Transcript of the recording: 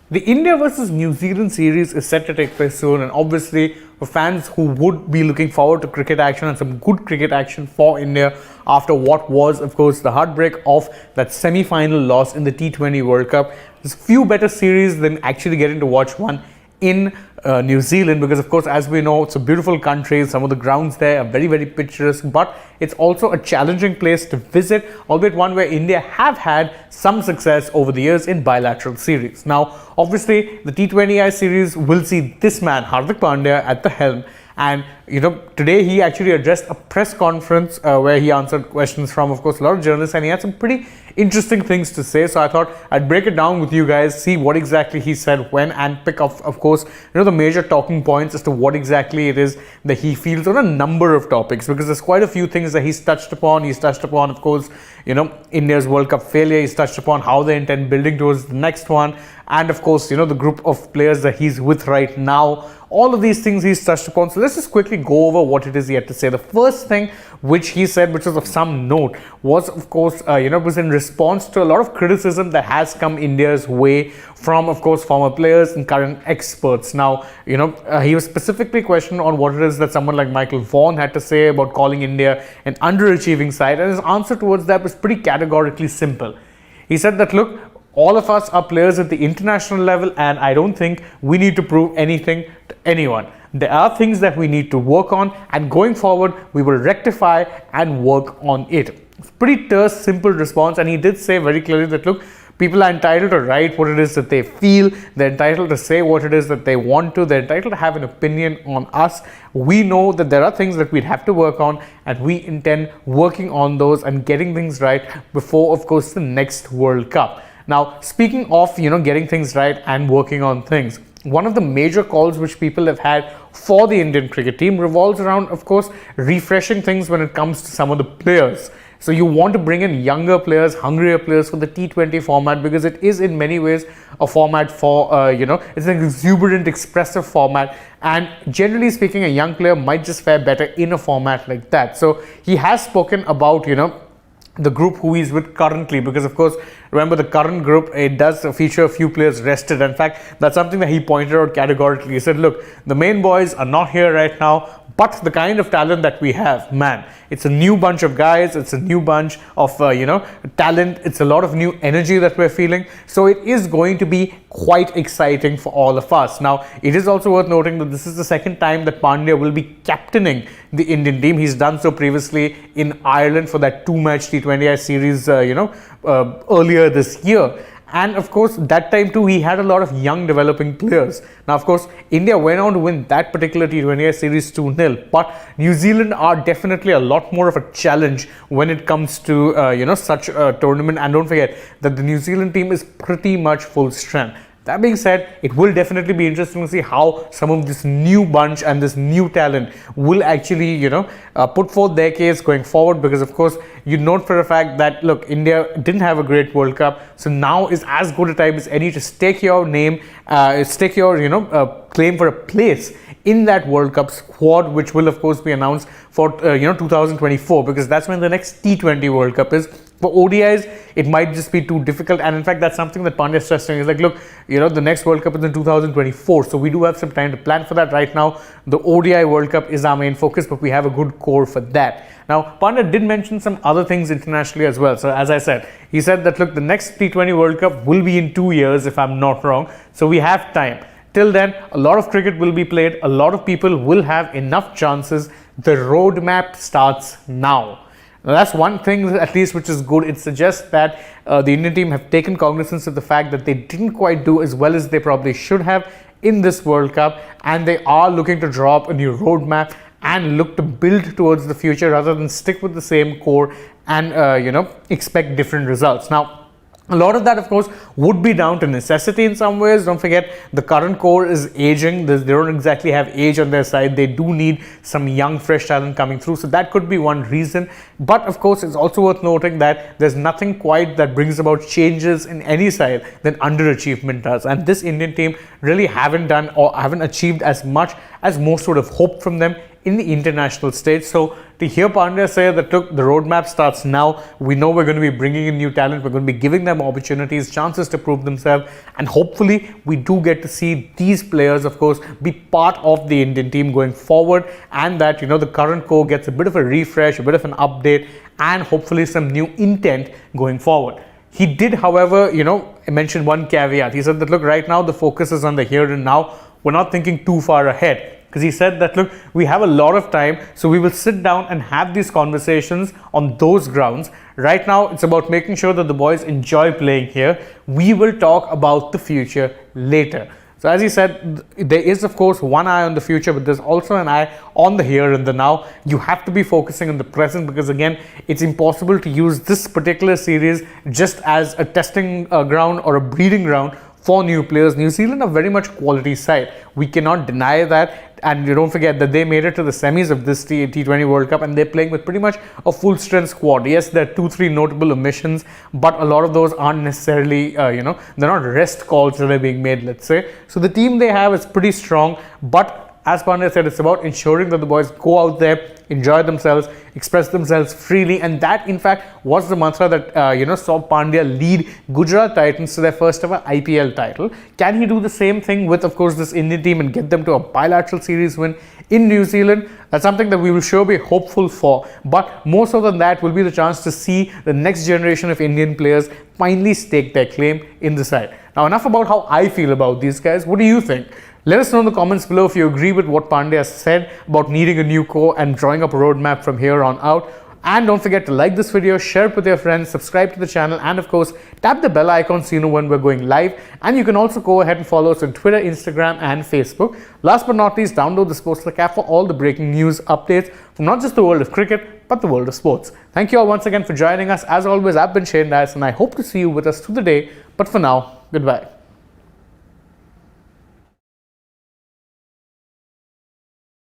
The India versus New Zealand series is set to take place soon, and obviously for fans who would be looking forward to cricket action and some good cricket action for India after what was, of course, the heartbreak of that semi-final loss in the T20 World Cup, there's few better series than actually getting to watch one in New Zealand, because of course, as we know, it's a beautiful country. Some of the grounds there are very, very picturesque, but it's also a challenging place to visit, albeit one where India have had some success over the years in bilateral series. Now, obviously, the T20I series will see this man, Hardik Pandya, at the helm. And today he actually addressed a press conference where he answered questions from, of course, a lot of journalists, and he had some pretty interesting things to say. So I thought I'd break it down with you guys, see what exactly he said when, and pick up, of course, the major talking points as to what exactly it is that he feels on a number of topics, because there's quite a few things that he's touched upon. He's touched upon, of course, India's World Cup failure. He's touched upon how they intend building towards the next one, and of course, the group of players that he's with right now. All of these things he's touched upon. So let's just quickly go over what it is he had to say. The first thing which he said, which was of some note, was, of course, was in response to a lot of criticism that has come India's way from, of course, former players and current experts. Now, he was specifically questioned on what it is that someone like Michael Vaughan had to say about calling India an underachieving side, and his answer towards that was pretty categorically simple. He said that, look, all of us are players at the international level, and I don't think we need to prove anything to anyone. There are things that we need to work on, and going forward, we will rectify and work on it. It's pretty terse, simple response, and he did say very clearly that, look, people are entitled to write what it is that they feel. They're entitled to say what it is that they want to. They're entitled to have an opinion on us. We know that there are things that we'd have to work on, and we intend working on those and getting things right before, of course, the next World Cup. Now, speaking of, getting things right and working on things, one of the major calls which people have had for the Indian cricket team revolves around, of course, refreshing things when it comes to some of the players. So you want to bring in younger players, hungrier players for the T20 format, because it is in many ways a format for, it's an exuberant, expressive format. And generally speaking, a young player might just fare better in a format like that. So he has spoken about, the group who he's with currently, because of course, remember, the current group, it does feature a few players rested. In fact, that's something that he pointed out categorically. He said, look, the main boys are not here right now, but the kind of talent that we have, man, it's a new bunch of guys, it's a new bunch of talent, it's a lot of new energy that we're feeling. So it is going to be quite exciting for all of us. Now, it is also worth noting that this is the second time that Pandya will be captaining the Indian team. He's done so previously in Ireland for that 2-match T20I series, earlier this year. And of course, that time too, he had a lot of young developing players. Now, of course, India went on to win that particular T20I series 2-0, but New Zealand are definitely a lot more of a challenge when it comes to, such a tournament. And don't forget that the New Zealand team is pretty much full strength. That being said, it will definitely be interesting to see how some of this new bunch and this new talent will actually, put forth their case going forward. Because of course, you note for a fact that, look, India didn't have a great World Cup, so now is as good a time as any to stake your name, stake your, claim for a place in that World Cup squad, which will of course be announced for 2024, because that's when the next T20 World Cup is. For ODIs, it might just be too difficult, and in fact, that's something that Pandya is stressing. Is like, look, the next World Cup is in 2024, so we do have some time to plan for that. Right now, the ODI World Cup is our main focus, but we have a good core for that. Now, Pandya did mention some other things internationally as well. So, as I said, he said that, look, the next T20 World Cup will be in 2 years, if I'm not wrong. So we have time. Till then, a lot of cricket will be played. A lot of people will have enough chances. The roadmap starts now. Now, that's one thing, at least, which is good. It suggests that the Indian team have taken cognizance of the fact that they didn't quite do as well as they probably should have in this World Cup, and they are looking to draw up a new roadmap and look to build towards the future rather than stick with the same core and expect different results. Now, a lot of that, of course, would be down to necessity in some ways. Don't forget, the current core is aging. They don't exactly have age on their side. They do need some young, fresh talent coming through. So that could be one reason. But of course, it's also worth noting that there's nothing quite that brings about changes in any side than underachievement does. And this Indian team really haven't done or haven't achieved as much as most would have hoped from them in the international stage. So to hear Pandya say that, look, the roadmap starts now, we know we're going to be bringing in new talent, we're going to be giving them opportunities, chances to prove themselves, and hopefully we do get to see these players, of course, be part of the Indian team going forward, and that, you know, the current core gets a bit of a refresh, a bit of an update, and hopefully some new intent going forward. He did, however, you know, mention one caveat. He said that, look, right now the focus is on the here and now. We're not thinking too far ahead. Because he said that, look, we have a lot of time, so we will sit down and have these conversations on those grounds. Right now, it's about making sure that the boys enjoy playing here. We will talk about the future later. So as he said, there is, of course, one eye on the future, but there's also an eye on the here and the now. You have to be focusing on the present because, again, it's impossible to use this particular series just as a testing ground or a breeding ground for new players. New Zealand are very much quality side. We cannot deny that. And you don't forget that they made it to the semis of this T20 World Cup, and they're playing with pretty much a full strength squad. Yes, there are 2-3 notable omissions, but a lot of those aren't necessarily, they're not rest calls that are being made, let's say. So the team they have is pretty strong, but as Pandya said, it's about ensuring that the boys go out there, enjoy themselves, express themselves freely, and that in fact was the mantra that saw Pandya lead Gujarat Titans to their first ever IPL title. Can he do the same thing with, of course, this Indian team and get them to a bilateral series win in New Zealand? That's something that we will sure be hopeful for, but more so than that will be the chance to see the next generation of Indian players finally stake their claim in the side. Now, enough about how I feel about these guys. What do you think? Let us know in the comments below if you agree with what Pandya said about needing a new core and drawing up a roadmap from here on out. And don't forget to like this video, share it with your friends, subscribe to the channel, and of course, tap the bell icon so you know when we're going live. And you can also go ahead and follow us on Twitter, Instagram, and Facebook. Last but not least, download the Sports app for all the breaking news updates from not just the world of cricket, but the world of sports. Thank you all once again for joining us. As always, I've been Shane Dias, and I hope to see you with us through the day. But for now, goodbye.